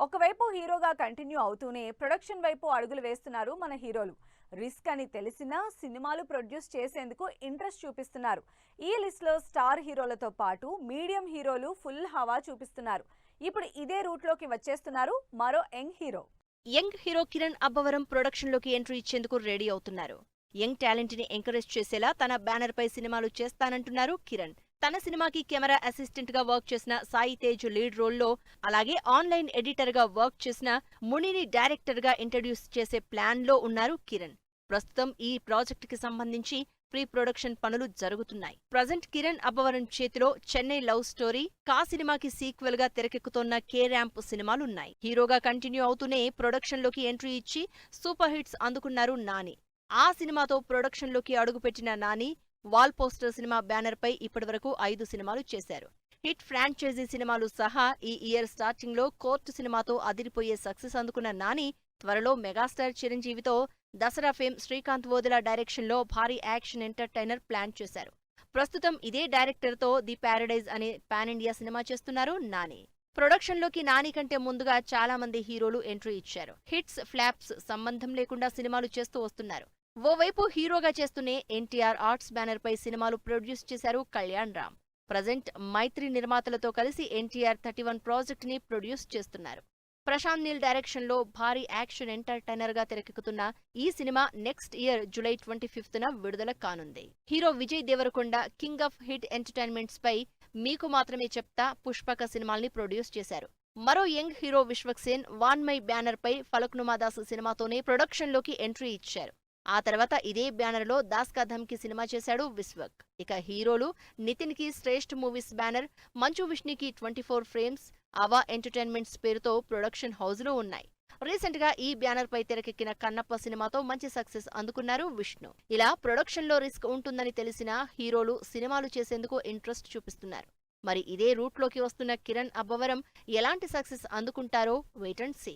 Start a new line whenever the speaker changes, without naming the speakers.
ఒకవైపు హీరోగా కంటిన్యూ అవుతూనే ప్రొడక్షన్ వైపు అడుగులు వేస్తున్నారు మన హీరోలు. రిస్క్ అని తెలిసినా సినిమాలు ప్రొడ్యూస్ చేసేందుకు ఇంట్రెస్ట్ చూపిస్తున్నారు. ఈ లిస్ట్ లో స్టార్ హీరోలతో పాటు మీడియం హీరోలు ఫుల్ హవా చూపిస్తున్నారు. ఇప్పుడు ఇదే రూట్ లోకి వచ్చేస్తున్నారు మరో
young hero Kiran Abbavaram production లోకి ఎంట్రీ ఇచ్చేందుకు రెడీ అవుతున్నారు. యంగ్ టాలెంట్ ని ఎంకరేజ్ చేసేలా తన బ్యానర్ పై సినిమాలు చేస్తానంటున్నారు కిరణ్. తన సినిమాకి కెమెరా అసిస్టెంట్ గా వర్క్ చేసిన సాయి తేజ్ లీడ్ రోల్లో, అలాగే ఆన్లైన్ ఎడిటర్ గా వర్క్ చేసిన మునిని డైరెక్టర్ గా ఇంట్రడ్యూస్ చేసే ప్లాన్ లో ఉన్నారు కిరణ్. ప్రస్తుతం ఈ ప్రాజెక్ట్ కి సంబంధించి ప్రీ ప్రొడక్షన్ పనులు జరుగుతున్నాయి. ప్రజెంట్ కిరణ్ అబ్బవరం చేతిలో చెన్నై లవ్ స్టోరీ, కా సినిమాకి సీక్వెల్ గా తెరకెక్కుతోన్న కే ర్యాంప్ సినిమాలున్నాయి. హీరోగా కంటిన్యూ అవుతూనే ప్రొడక్షన్ లోకి ఎంట్రీ ఇచ్చి సూపర్ హిట్స్ అందుకున్నారు నాని. ఆ సినిమాతో ప్రొడక్షన్ లోకి అడుగుపెట్టిన నాని వాల్ పోస్టర్ సినిమా బ్యానర్ పై ఇప్పటివరకు 5 సినిమాలు చేశారు. హిట్ ఫ్రాంచైజీ సినిమాలు సహా ఈ ఇయర్ స్టార్టింగ్ లో కోర్టు సినిమాతో అదిరిపోయే సక్సెస్ అందుకున్న నాని త్వరలో మెగాస్టార్ చిరంజీవితో దసరా ఫేమ్ శ్రీకాంత్ వోదెల డైరెక్షన్ లో భారీ యాక్షన్ ఎంటర్టైనర్ ప్లాన్ చేశారు. ప్రస్తుతం ఇదే డైరెక్టర్ తో ది ప్యారడైజ్ అనే పాన్ ఇండియా సినిమా చేస్తున్నారు నాని. ప్రొడక్షన్ లోకి నాని కంటే ముందుగా చాలా మంది హీరోలు ఎంట్రీ ఇచ్చారు. హిట్స్ ఫ్లాప్స్ సంబంధం లేకుండా సినిమాలు చేస్తూ వస్తున్నారు. ఓవైపు హీరోగా చేస్తూనే ఎన్టీఆర్ ఆర్ట్స్ బ్యానర్ పై సినిమాలు ప్రొడ్యూస్ చేశారు కళ్యాణ్ రామ్. ప్రజెంట్ మైత్రి నిర్మాతలతో కలిసి ఎన్టీఆర్ 31 ప్రాజెక్ట్ ని ప్రొడ్యూస్ చేస్తున్నారు. ప్రశాంత్ నీల్ డైరెక్షన్ లో భారీ యాక్షన్ ఎంటర్టైనర్ గా తెరకెక్కుతున్న ఈ సినిమా నెక్స్ట్ ఇయర్ జూలై 25న విడుదల కానుంది. Hero Vijay Deverakonda king of hit entertainments పై మీకు మాత్రమే చెప్తా పుష్పక సినిమాల్ని ప్రొడ్యూస్ చేశారు. మరో young hero Vishwaksen Vanmaye banner పై ఫలక్నుమా దాస్ సినిమాతోనే ప్రొడక్షన్ లోకి ఎంట్రీ ఇచ్చారు. ఆ తర్వాత ఇదే బ్యానర్ లో దాస్ కా ధమ్కి సినిమా చేశాడు విశ్వక్. ఇక హీరోలు నితిన్ కి శ్రేష్ఠ్ మూవీస్ బ్యానర్, మంచు విష్ణుకి 24 ఫ్రేమ్స్, అవా ఎంటర్టైన్మెంట్స్ పేరుతో ప్రొడక్షన్ హౌస్ లో ఉన్నాయి. రీసెంట్ గా ఈ బ్యానర్ పై తెరకెక్కిన కన్నప్ప సినిమాతో మంచి సక్సెస్ అందుకున్నారు విష్ణు. ఇలా ప్రొడక్షన్ లో రిస్క్ ఉంటుందని తెలిసినా హీరోలు సినిమాలు చేసేందుకు ఇంట్రెస్ట్ చూపిస్తున్నారు. మరి ఇదే రూట్ లోకి వస్తున్న కిరణ్ అబ్బవరం ఎలాంటి సక్సెస్ అందుకుంటారో వెయిట్ అండ్ సీ.